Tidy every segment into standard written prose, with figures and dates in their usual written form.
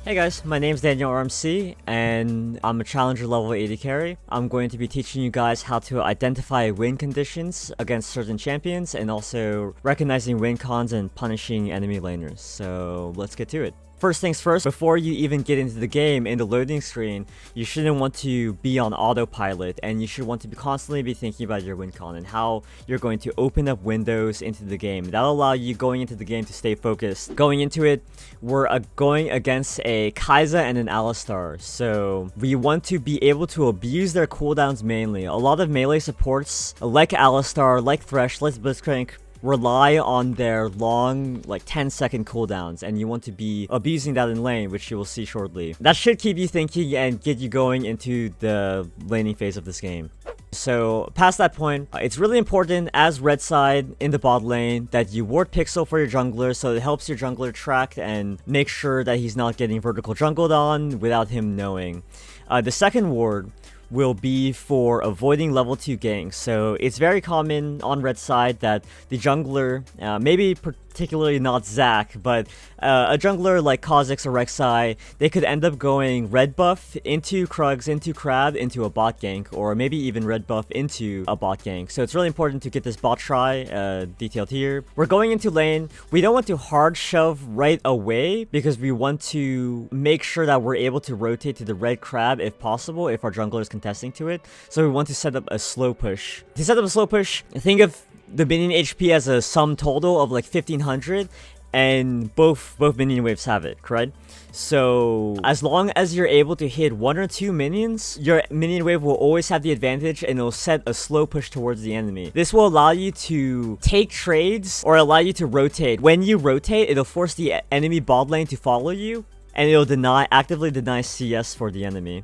Hey guys, my name is DanielRMC, and I'm a challenger level AD carry. I'm going to be teaching you guys how to identify win conditions against certain champions, and also recognizing win cons and punishing enemy laners. So let's get to it. First things first, before you even get into the game, in the loading screen, you shouldn't want to be on autopilot, and you should want to constantly be thinking about your win con and how you're going to open up windows into the game. That'll allow you going into the game to stay focused. Going into it, we're going against a Kai'Sa and an Alistar, so we want to be able to abuse their cooldowns mainly. A lot of melee supports, like Alistar, like Thresh, like Blitzcrank, rely on their long, like 10-second cooldowns, and you want to be abusing that in lane, which you will see shortly. That should keep you thinking and get you going into the laning phase of this game. So past that point, it's really important as red side in the bot lane that you ward pixel for your jungler, so it helps your jungler track and make sure that he's not getting vertical jungled on without him knowing. The second ward will be for avoiding level 2 ganks. So it's very common on red side that the jungler, maybe particularly not Zac, but a jungler like Kha'Zix or Rek'Sai, they could end up going red buff into Krugs, into Crab, into a bot gank, or maybe even red buff into a bot gank. So it's really important to get this bot try detailed here. We're going into lane. We don't want to hard shove right away because we want to make sure that we're able to rotate to the red Crab if possible, if our jungler is contesting to it. So we want to set up a slow push. To set up a slow push, think of the minion HP as a sum total of like 1500, and both minion waves have it, correct? So as long as you're able to hit 1 or 2 minions, your minion wave will always have the advantage, and it'll set a slow push towards the enemy. This will allow you to take trades or allow you to rotate. When you rotate, it'll force the enemy bot lane to follow you, and it'll actively deny CS for the enemy.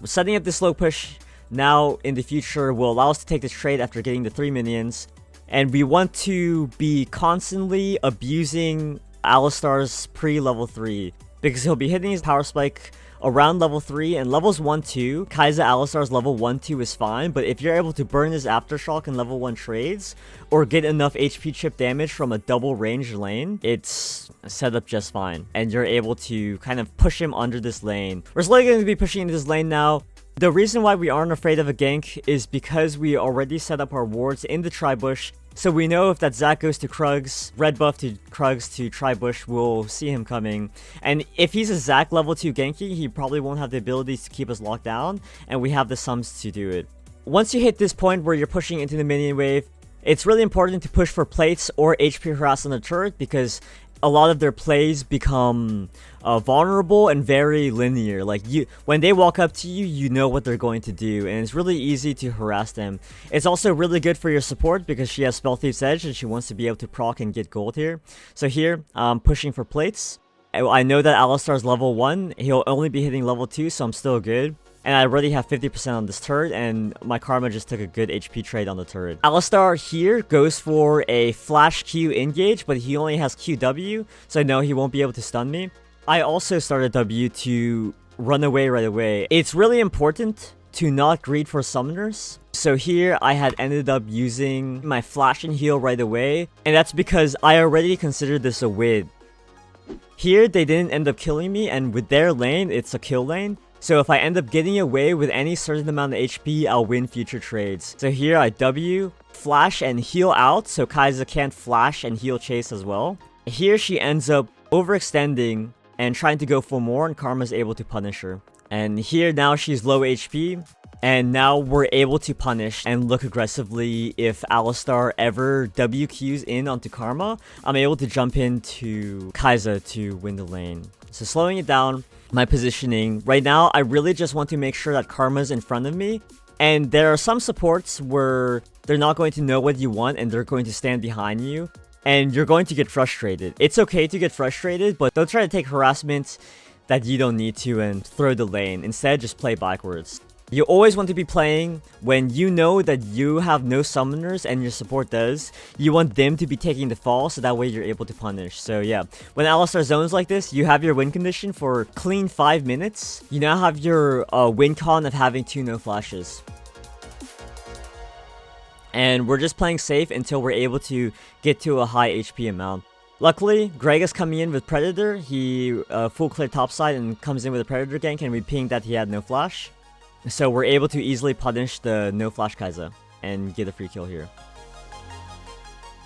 Setting up this slow push now in the future will allow us to take this trade after getting the 3 minions. And we want to be constantly abusing Alistar's pre-level 3, because he'll be hitting his power spike around level 3, and levels 1-2, Kai'Sa Alistar's level 1-2 is fine, but if you're able to burn his aftershock in level 1 trades, or get enough HP chip damage from a double range lane, it's set up just fine, and you're able to kind of push him under this lane. We're slowly going to be pushing into this lane now. The reason why we aren't afraid of a gank is because we already set up our wards in the tri-bush, so we know if that Zac goes to Krugs, red buff to Krugs to tri-bush, we'll see him coming. And if he's a Zac level 2 ganky, he probably won't have the abilities to keep us locked down, and we have the sums to do it. Once you hit this point where you're pushing into the minion wave, it's really important to push for plates or HP harass on the turret, because a lot of their plays become vulnerable and very linear. Like, when they walk up to you, you know what they're going to do, and it's really easy to harass them. It's also really good for your support because she has Spell Thief's Edge and she wants to be able to proc and get gold here. So here, I'm pushing for plates. I know that Alistar's level 1, he'll only be hitting level 2, so I'm still good. And I already have 50% on this turret, and my Karma just took a good HP trade on the turret. Alistar here goes for a flash Q engage, but he only has QW, so no, he won't be able to stun me. I also started W to run away right away. It's really important to not greed for summoners. So here I had ended up using my flash and heal right away, and that's because I already considered this a win. Here they didn't end up killing me, and with their lane, it's a kill lane. So if I end up getting away with any certain amount of HP, I'll win future trades. So here I W, flash and heal out, so Kai'Sa can't flash and heal chase as well. Here she ends up overextending and trying to go for more, and Karma's able to punish her. And here now she's low HP, and now we're able to punish and look aggressively. If Alistar ever WQs in onto Karma, I'm able to jump into Kai'Sa to win the lane. So slowing it down, my positioning. Right now, I really just want to make sure that Karma's in front of me. And there are some supports where they're not going to know what you want and they're going to stand behind you. And you're going to get frustrated. It's okay to get frustrated, but don't try to take harassment that you don't need to and throw the lane. Instead, just play backwards. You always want to be playing when you know that you have no summoners and your support does. You want them to be taking the fall, so that way you're able to punish. So yeah, when Alistar zones like this, you have your win condition for clean 5 minutes. You now have your win con of having 2 no flashes. And we're just playing safe until we're able to get to a high HP amount. Luckily, Greg is coming in with Predator. He full clear topside and comes in with a Predator gank, and we pinged that he had no flash. So we're able to easily punish the no flash Kai'Sa and get a free kill here.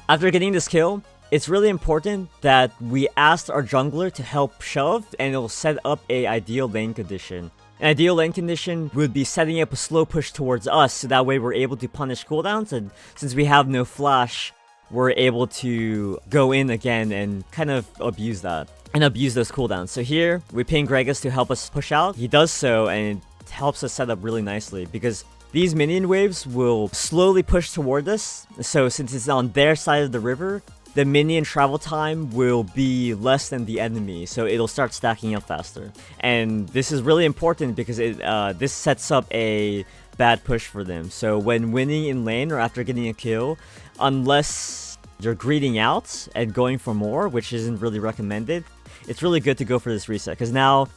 After getting this kill, it's really important that we asked our jungler to help shove, and it'll set up a ideal lane condition. An ideal lane condition would be setting up a slow push towards us, so that way we're able to punish cooldowns, and since we have no flash, we're able to go in again and kind of abuse that, and abuse those cooldowns. So here, we ping Gragas to help us push out. He does so, and it helps us set up really nicely, because these minion waves will slowly push toward us, so since it's on their side of the river, the minion travel time will be less than the enemy, so it'll start stacking up faster. And this is really important because this sets up a bad push for them. So when winning in lane or after getting a kill, unless you're greeding out and going for more, which isn't really recommended, it's really good to go for this reset, because now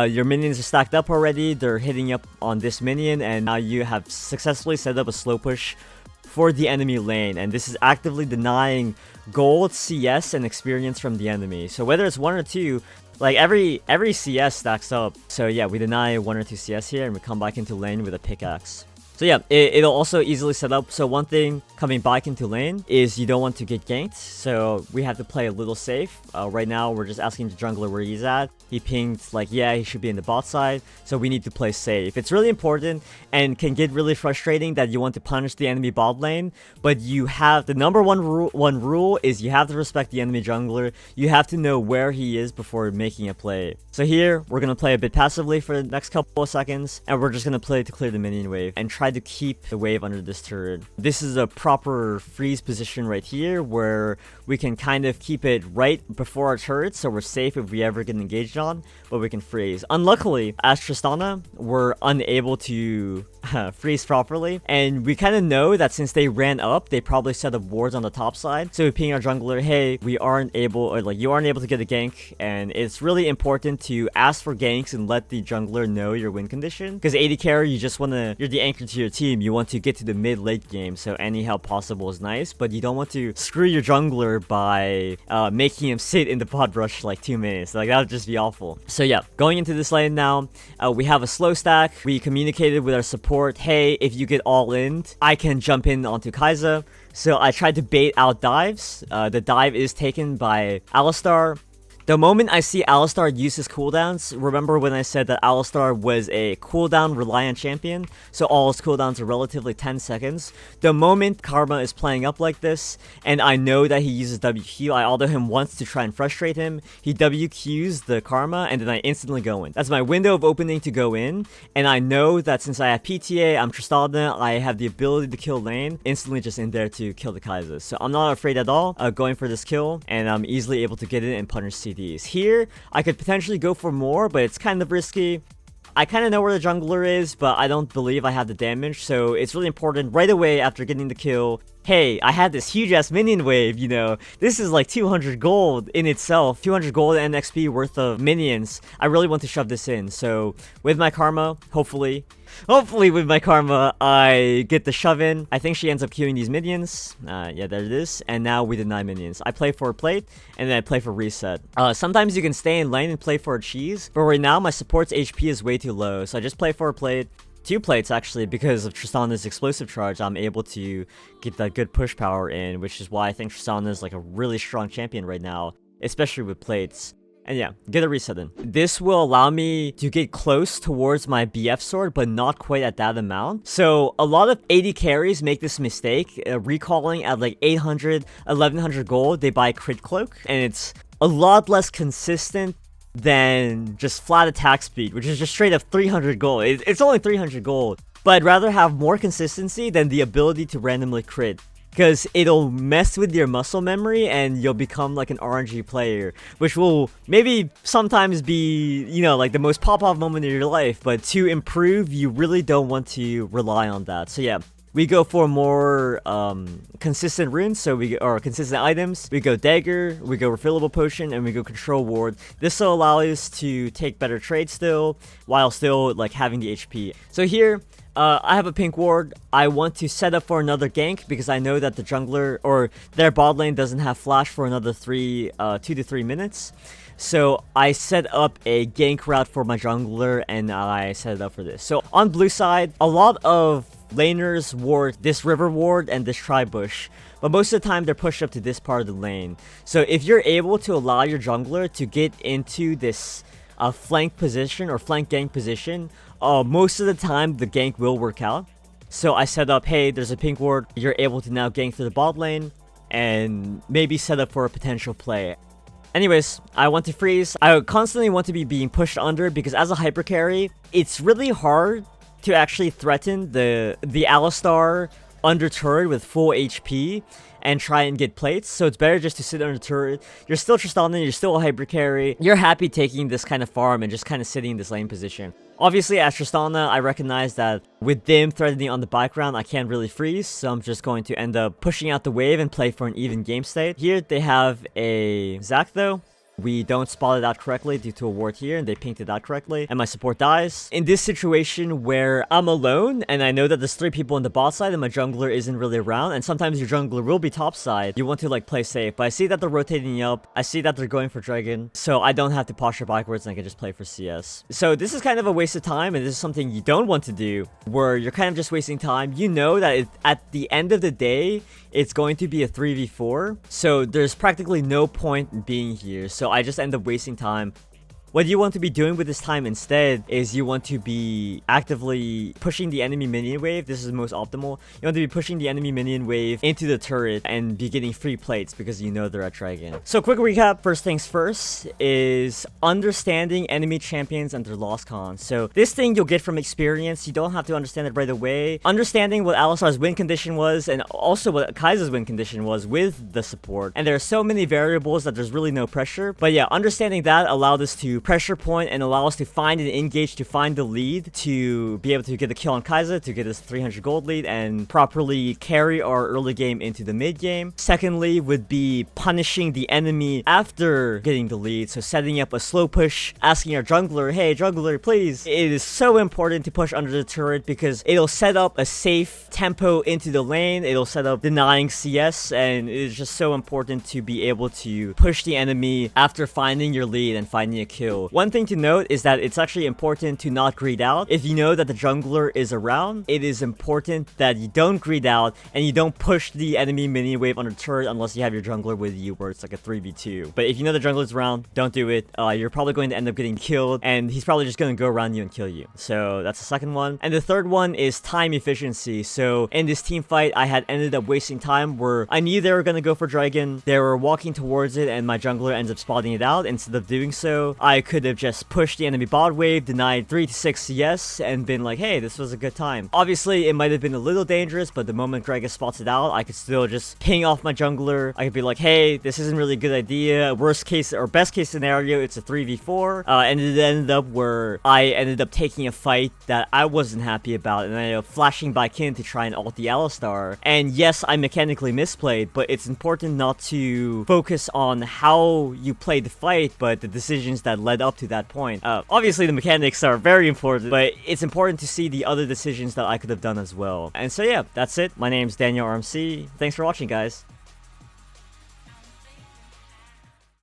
your minions are stacked up already, they're hitting up on this minion, and now you have successfully set up a slow push for the enemy lane, and this is actively denying gold, CS, and experience from the enemy. So whether it's 1 or 2, like every CS stacks up. So yeah, we deny 1 or 2 CS here, and we come back into lane with a pickaxe. So yeah, it'll also easily set up. So one thing coming back into lane is you don't want to get ganked, so we have to play a little safe. Right now, we're just asking the jungler where he's at. He pinged like, yeah, he should be in the bot side, so we need to play safe. It's really important and can get really frustrating that you want to punish the enemy bot lane, but you have the number one rule is you have to respect the enemy jungler. You have to know where he is before making a play. So here, we're going to play a bit passively for the next couple of seconds, and we're just going to play to clear the minion wave and try to keep the wave under this turret. This is a proper freeze position right here where we can kind of keep it right before our turret, so we're safe if we ever get engaged on, but we can freeze. Unluckily, as Tristana, we're unable to freeze properly, and we kind of know that since they ran up, they probably set up wards on the top side. So we ping our jungler, hey, we aren't able, or like you aren't able to get a gank, and it's really important to ask for ganks and let the jungler know your win condition, because AD carry, you just want to, you're the anchor to your team, you want to get to the mid-late game, so any help possible is nice, but you don't want to screw your jungler by making him sit in the pod rush like 2 minutes. Like, that would just be awful. So yeah, going into this lane now, we have a slow stack. We communicated with our support, hey, if you get all in, I can jump in onto Kai'Sa. So I tried to bait out dives. The dive is taken by Alistar. The moment I see Alistar use his cooldowns, remember when I said that Alistar was a cooldown reliant champion, so all his cooldowns are relatively 10 seconds. The moment Karma is playing up like this, and I know that he uses WQ, I auto him once to try and frustrate him, he WQs the Karma, and then I instantly go in. That's my window of opening to go in, and I know that since I have PTA, I'm Tristana, I have the ability to kill lane, instantly just in there to kill the Kai'Sa. So I'm not afraid at all going for this kill, and I'm easily able to get in and punish CD. Here, I could potentially go for more, but it's kind of risky. I kind of know where the jungler is, but I don't believe I have the damage, so it's really important right away after getting the kill. Hey, I had this huge-ass minion wave, you know. This is like 200 gold in itself. 200 gold and XP worth of minions. I really want to shove this in, so with my Karma, hopefully with my Karma, I get the shove in. I think she ends up queuing these minions. Yeah, there it is. And now we deny minions. I play for a plate, and then I play for reset. Sometimes you can stay in lane and play for a cheese, but right now my support's HP is way too low, so I just play for a plate. 2 plates actually, because of Tristana's explosive charge, I'm able to get that good push power in, which is why I think Tristana is like a really strong champion right now, especially with plates. And yeah, get a reset in. This will allow me to get close towards my BF sword, but not quite at that amount. So a lot of AD carries make this mistake, recalling at like 800, 1100 gold, they buy crit cloak, and it's a lot less consistent than just flat attack speed, which is just straight up 300 gold. It's only 300 gold, but I'd rather have more consistency than the ability to randomly crit, because it'll mess with your muscle memory and you'll become like an RNG player, which will maybe sometimes be, you know, like the most pop-off moment of your life, but to improve, you really don't want to rely on that. So yeah, we go for more consistent runes, or consistent items. We go dagger, we go refillable potion, and we go control ward. This will allow us to take better trades still, while still like having the HP. So here, I have a pink ward. I want to set up for another gank because I know that the jungler or their bot lane doesn't have flash for another 2 to 3 minutes. So I set up a gank route for my jungler and I set it up for this. So on blue side, a lot of laners ward this river ward and this tri-bush, but most of the time they're pushed up to this part of the lane. So if you're able to allow your jungler to get into this flank position or flank gank position, most of the time the gank will work out. So I set up, hey, there's a pink ward, you're able to now gank through the bot lane and maybe set up for a potential play. Anyways, I want to freeze. I constantly want to be being pushed under because as a hyper carry, it's really hard to actually threaten the Alistar under turret with full HP and try and get plates. So it's better just to sit under turret. You're still Tristana, you're still a hyper carry. You're happy taking this kind of farm and just kind of sitting in this lane position. Obviously, as Tristana, I recognize that with them threatening on the background, I can't really freeze, so I'm just going to end up pushing out the wave and play for an even game state. Here, they have a Zac, though. We don't spot it out correctly due to a ward here, and they pinked it out correctly, and my support dies. In this situation where I'm alone, and I know that there's 3 people on the bot side, and my jungler isn't really around, and sometimes your jungler will be top side, you want to, like, play safe. But I see that they're rotating up, I see that they're going for Dragon, so I don't have to posture backwards, and I can just play for CS. So this is kind of a waste of time, and this is something you don't want to do, where you're kind of just wasting time. You know that at the end of the day, it's going to be a 3v4, so there's practically no point in being here. So I just end up wasting time. What you want to be doing with this time instead is you want to be actively pushing the enemy minion wave. This is most optimal. You want to be pushing the enemy minion wave into the turret and be getting free plates because you know they're at Dragon. So quick recap, first things first, is understanding enemy champions and their loss cons. So this thing you'll get from experience. You don't have to understand it right away. Understanding what Alistar's win condition was and also what Kai'Sa's win condition was with the support. And there are so many variables that there's really no pressure. But yeah, understanding that allowed us to pressure point and allow us to find and engage to find the lead to be able to get the kill on Kai'Sa to get us 300 gold lead and properly carry our early game into the mid game. Secondly would be punishing the enemy after getting the lead, so setting up a slow push, asking our jungler, hey jungler please. It is so important to push under the turret because it'll set up a safe tempo into the lane, it'll set up denying CS, and it is just so important to be able to push the enemy after finding your lead and finding a kill. One thing to note is that it's actually important to not greed out. If you know that the jungler is around, it is important that you don't greed out and you don't push the enemy minion wave under turret unless you have your jungler with you where it's like a 3v2. But if you know the jungler's around, don't do it. You're probably going to end up getting killed and he's probably just going to go around you and kill you. So that's the second one. And the third one is time efficiency. So in this team fight, I had ended up wasting time where I knew they were going to go for Dragon. They were walking towards it and my jungler ends up spotting it out. Instead of doing so, I could have just pushed the enemy bot wave, denied 3 to 6 CS, and been like, hey, this was a good time. Obviously, it might have been a little dangerous, but the moment Dragon spots it out, I could still just ping off my jungler. I could be like, hey, this isn't really a good idea. Worst case or best case scenario, it's a 3v4. And it ended up where I ended up taking a fight that I wasn't happy about, and I ended up flashing back in to try and ult the Alistar. And yes, I mechanically misplayed, but it's important not to focus on how you played the fight, but the decisions that led up to that point. Obviously the mechanics are very important, but it's important to see the other decisions that I could have done as well. And so yeah, that's it. My name's DanielRMC. Thanks for watching, guys.